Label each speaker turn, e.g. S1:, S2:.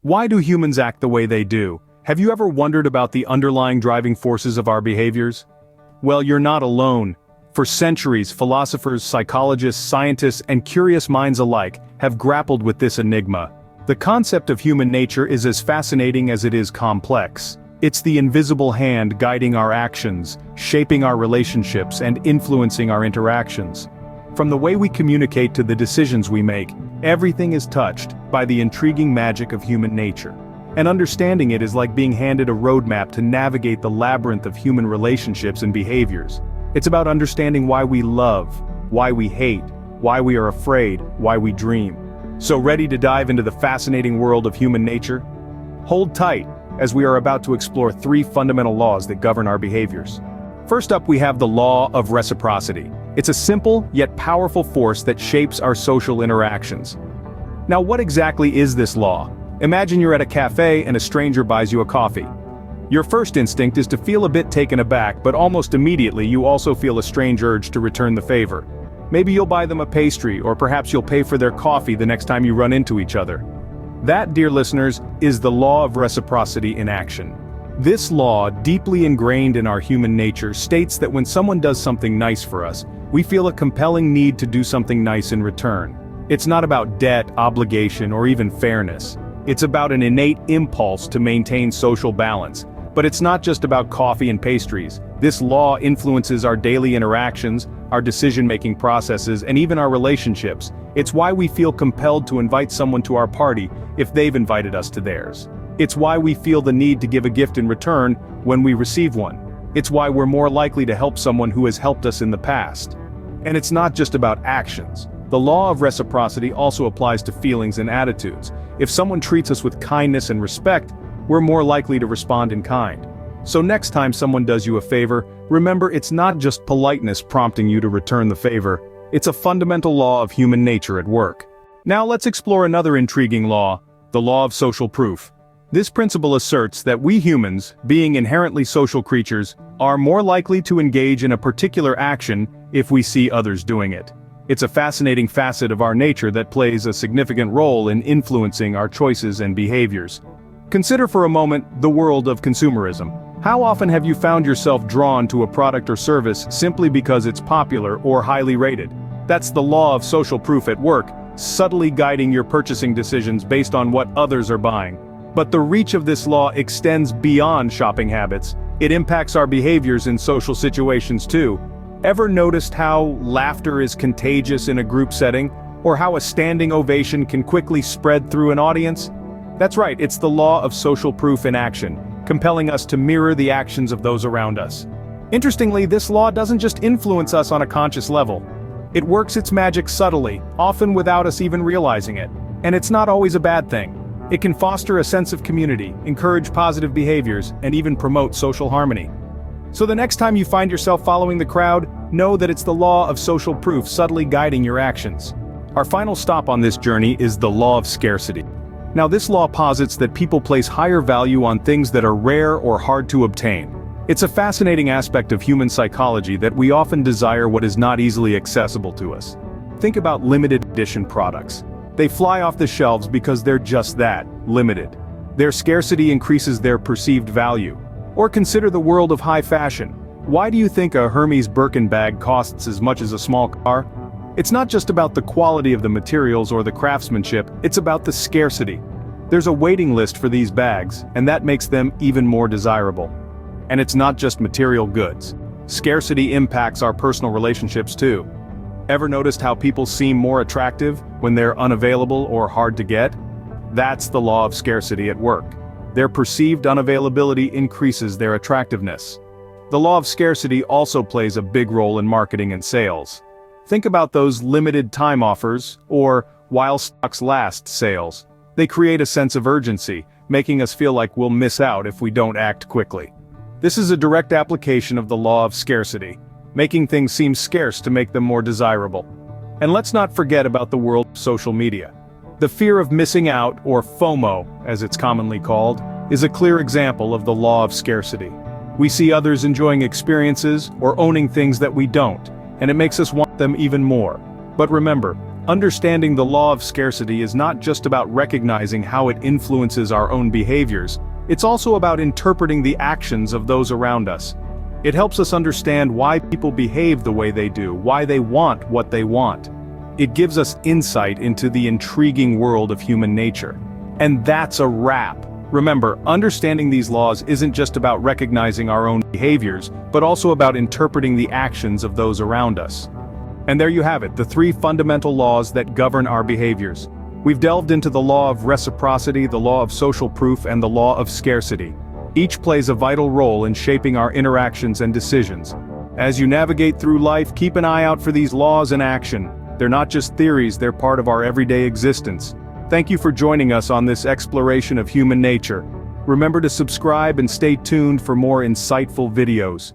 S1: Why do humans act the way they do? Have you ever wondered about the underlying driving forces of our behaviors? Well, you're not alone. For centuries, philosophers, psychologists, scientists, and curious minds alike have grappled with this enigma. The concept of human nature is as fascinating as it is complex. It's the invisible hand guiding our actions, shaping our relationships, and influencing our interactions. From the way we communicate to the decisions we make, everything is touched by the intriguing magic of human nature. And understanding it is like being handed a roadmap to navigate the labyrinth of human relationships and behaviors. It's about understanding why we love, why we hate, why we are afraid, why we dream. So ready to dive into the fascinating world of human nature? Hold tight, as we are about to explore 3 fundamental laws that govern our behaviors. First up, we have the law of reciprocity. It's a simple, yet powerful force that shapes our social interactions. Now, what exactly is this law? Imagine you're at a cafe and a stranger buys you a coffee. Your first instinct is to feel a bit taken aback, but almost immediately you also feel a strange urge to return the favor. Maybe you'll buy them a pastry, or perhaps you'll pay for their coffee the next time you run into each other. That, dear listeners, is the law of reciprocity in action. This law, deeply ingrained in our human nature, states that when someone does something nice for us, we feel a compelling need to do something nice in return. It's not about debt, obligation, or even fairness. It's about an innate impulse to maintain social balance. But it's not just about coffee and pastries. This law influences our daily interactions, our decision-making processes, and even our relationships. It's why we feel compelled to invite someone to our party if they've invited us to theirs. It's why we feel the need to give a gift in return when we receive one. It's why we're more likely to help someone who has helped us in the past. And it's not just about actions. The law of reciprocity also applies to feelings and attitudes. If someone treats us with kindness and respect, we're more likely to respond in kind. So next time someone does you a favor, remember it's not just politeness prompting you to return the favor. It's a fundamental law of human nature at work. Now let's explore another intriguing law, the law of social proof. This principle asserts that we humans, being inherently social creatures, are more likely to engage in a particular action if we see others doing it. It's a fascinating facet of our nature that plays a significant role in influencing our choices and behaviors. Consider for a moment the world of consumerism. How often have you found yourself drawn to a product or service simply because it's popular or highly rated? That's the law of social proof at work, subtly guiding your purchasing decisions based on what others are buying. But the reach of this law extends beyond shopping habits. It impacts our behaviors in social situations too. Ever noticed how laughter is contagious in a group setting, or how a standing ovation can quickly spread through an audience? That's right, it's the law of social proof in action, compelling us to mirror the actions of those around us. Interestingly, this law doesn't just influence us on a conscious level. It works its magic subtly, often without us even realizing it. And it's not always a bad thing. It can foster a sense of community, encourage positive behaviors, and even promote social harmony. So the next time you find yourself following the crowd, know that it's the law of social proof subtly guiding your actions. Our final stop on this journey is the law of scarcity. Now, this law posits that people place higher value on things that are rare or hard to obtain. It's a fascinating aspect of human psychology that we often desire what is not easily accessible to us. Think about limited edition products. They fly off the shelves because they're just that, limited. Their scarcity increases their perceived value. Or consider the world of high fashion. Why do you think a Hermes Birkin bag costs as much as a small car? It's not just about the quality of the materials or the craftsmanship, it's about the scarcity. There's a waiting list for these bags, and that makes them even more desirable. And it's not just material goods. Scarcity impacts our personal relationships too. Ever noticed how people seem more attractive when they're unavailable or hard to get? That's the law of scarcity at work. Their perceived unavailability increases their attractiveness. The law of scarcity also plays a big role in marketing and sales. Think about those limited time offers, or while stocks last sales. They create a sense of urgency, making us feel like we'll miss out if we don't act quickly. This is a direct application of the law of scarcity, making things seem scarce to make them more desirable. And let's not forget about the world of social media. The fear of missing out, or FOMO, as it's commonly called, is a clear example of the law of scarcity. We see others enjoying experiences or owning things that we don't, and it makes us want them even more. But remember, Understanding the law of scarcity is not just about recognizing how it influences our own behaviors, it's also about interpreting the actions of those around us. It helps us understand why people behave the way they do, why they want what they want. It gives us insight into the intriguing world of human nature. And that's a wrap. Remember, understanding these laws isn't just about recognizing our own behaviors, but also about interpreting the actions of those around us. And there you have it, the 3 fundamental laws that govern our behaviors. We've delved into the law of reciprocity, the law of social proof, and the law of scarcity. Each plays a vital role in shaping our interactions and decisions. As you navigate through life, keep an eye out for these laws in action. They're not just theories, they're part of our everyday existence. Thank you for joining us on this exploration of human nature. Remember to subscribe and stay tuned for more insightful videos.